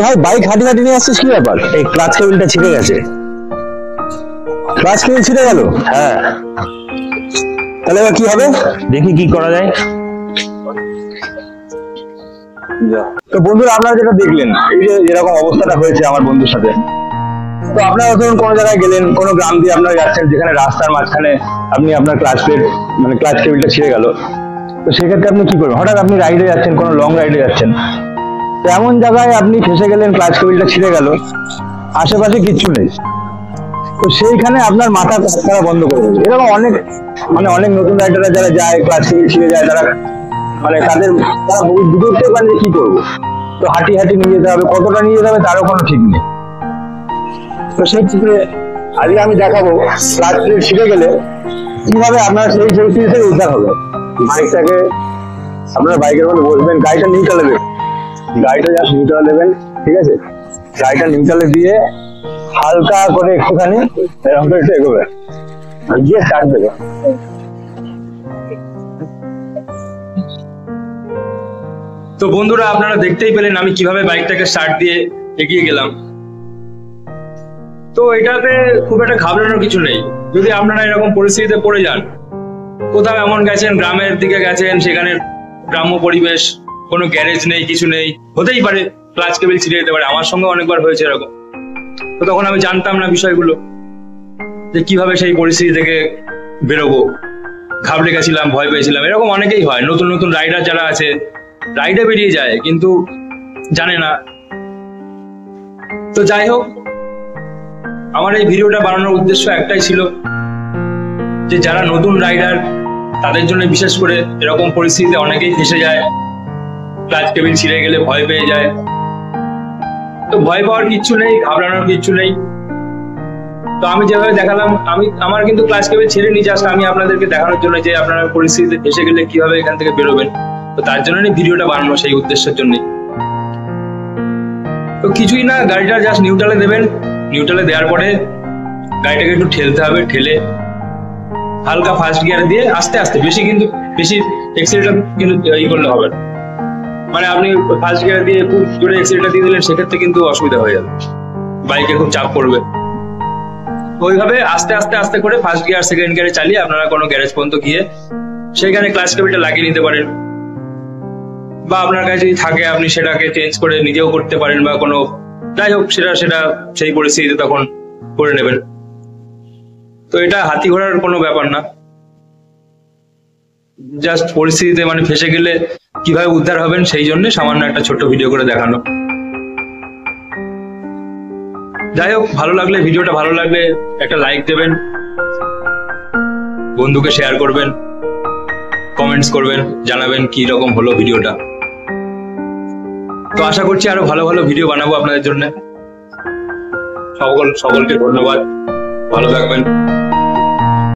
ভাই বাইক হাঁটি হাঁটি নিয়ে আসছিস, কি ব্যাপার? এই ক্লাচ কেবিলটা ছিঁড়ে গেছে। ক্লাচ কেবিল ছিঁড়ে গেল? হ্যাঁ, তাহলে এবার কি হবে? দেখি কি করা যায়। তো বন্ধুরা, আপনারা যেটা দেখলেন, এই যে যেরকম অবস্থাটা হয়েছে আমার বন্ধুর সাথে, তো আপনারা ধরুন কোনো জায়গায় গেলেন, কোনো গ্রাম দিয়ে আপনারা যাচ্ছেন, যেখানে রাস্তার মাঝখানে আপনি আপনার ক্লাচ কেবিলটা ছিঁড়ে গেল, তো সেক্ষেত্রে আপনি কি করবেন? হঠাৎ আপনি রাইডে যাচ্ছেন, কোনো লং রাইডে যাচ্ছেন, তো এমন জায়গায় আপনি ফেসে গেলেন, ক্লাচ কেবিলটা ছিঁড়ে গেল, আশেপাশে কিচ্ছু নেই, তো সেইখানে আপনার মাথা কাজ করা বন্ধ করে দেবে। এরকম অনেক নতুন রাইডাররা যারা যায়, ক্লাচ কেবিল ছিঁড়ে যায়, তারা তারা বুঝতে পারে যে কি করবো, তো হাঁটি হাঁটি নিয়ে যেতে হবে, কতটা নিয়ে যেতে হবে তারও কোনো ঠিক নেই। তো সেই ক্ষেত্রে আজকে আমি দেখাবো ক্লাচ কেবিল ছিঁড়ে গেলে কিভাবে আপনার সেই পরিস্থিতি থেকে উদ্ধার হবে। বাইকটাকে আপনার বাইকের মধ্যে বসবেন, গাড়িটা নিউট্রালে দেবেন, গাড়িটা জাস্ট নিউট্রালে দেবেন, ঠিক আছে? গাড়িটা নিউট্রালে দিয়ে হালকা করে একটুখানি এরকম করে একটু এগোবে, গিয়ে স্টার্ট দেবে। তো বন্ধুরা, আপনারা দেখতেই পেলেন আমি কিভাবে বাইকটাকে স্টার্ট দিয়ে এগিয়ে গেলাম। তো এটাতে খুব একটা ঘাবড়ানোর কিছু নেই। যদি আপনারা এরকম পরিস্থিতিতে পড়ে যান, কোথাও এমন গেছেন, গ্রামের দিকে গেছেন, সেখানে গ্রাম্য পরিবেশ, কোনো গ্যারেজ নেই, কিছু নেই, হতেই পারে ক্লাচ কেবিল ছিঁড়ে যেতে পারে। আমার সঙ্গে অনেকবার হয়েছে এরকম। তো তখন আমি জানতাম না বিষয়গুলো, যে কিভাবে সেই পরিস্থিতি থেকে বেরোবো। ঘাবড়ে গেছিলাম, ভয় পেয়েছিলাম। এরকম অনেকেই হয়, নতুন নতুন রাইডার যারা আছে, রাইডে বেরিয়ে যায় কিন্তু জানে না। তো যাই হোক, আমার এই ভিডিওটা বানানোর উদ্দেশ্য একটাই ছিল, যে যারা নতুন রাইডার তাদের জন্য বিশেষ করে এরকম পরিস্থিতিতে অনেকেই ফেসে যায়, ক্লাচ কেবিল ছিঁড়ে গেলে ভয় পেয়ে যায়। তো ভয় পাওয়ার কিচ্ছু নেই, ঘাবড়ানোর কিচ্ছু নেই। তো আমি যেভাবে দেখালাম, আমার কিন্তু ক্লাচ কেবিল ছেড়ে নি, জাস্ট আমি আপনাদেরকে দেখানোর জন্য যে আপনারা পরিস্থিতিতে ফেসে গেলে কিভাবে এখান থেকে বেরোবেন। তো তার জন্য ভিডিওটা বানানো, সেই উদ্দেশ্যের জন্যই। তো কিছুই না, গাড়িটা জাস্ট নিউট্রালে দেবেন। নিউট্রালে দেওয়ার পরে গাড়িটাকে একটু ঠেলতে হবে, ঠেলে হালকা ফার্স্ট গিয়ারে দিয়ে আস্তে আস্তে, বেশি এক্সেলেটার কিন্তু করলে হবে না। মানে আপনি ফার্স্ট গিয়ারে দিয়ে খুব জোরে এক্সেলেটার দিয়ে দিলেন, সেক্ষেত্রে কিন্তু অসুবিধা হয়ে যাবে, বাইকে খুব চাপ পড়বে। ওইভাবে আস্তে আস্তে আস্তে করে ফার্স্ট গিয়ার সেকেন্ড গিয়ারে চালিয়ে আপনারা কোনো গ্যারেজ পর্যন্ত গিয়ে সেখানে ক্লাচ কেবিলটা লাগিয়ে নিতে পারেন, বা আপনার কাছে যদি থাকে আপনি সেটাকে চেঞ্জ করে নিজেও করতে পারেন, বা কোনো যাই হোক সেটা সেই পরিস্থিতিতে তখন করে নেবেন। তো এটা হাতি ঘোড়ার কোনো ব্যাপার না, জাস্ট পরিস্থিতিতে ফেসে গেলে কিভাবে উদ্ধার হবেন সেই জন্য সামান্য একটা ছোট্ট ভিডিও করে দেখানো। যাই হোক, ভিডিওটা ভালো লাগলে একটা লাইক দেবেন, বন্ধুকে শেয়ার করবেন, কমেন্টস করবেন, জানাবেন কি রকম হলো ভিডিওটা। তো আশা করছি আরো ভালো ভালো ভিডিও বানাবো আপনাদের জন্য। সকলকে ধন্যবাদ, ভালো থাকবেন।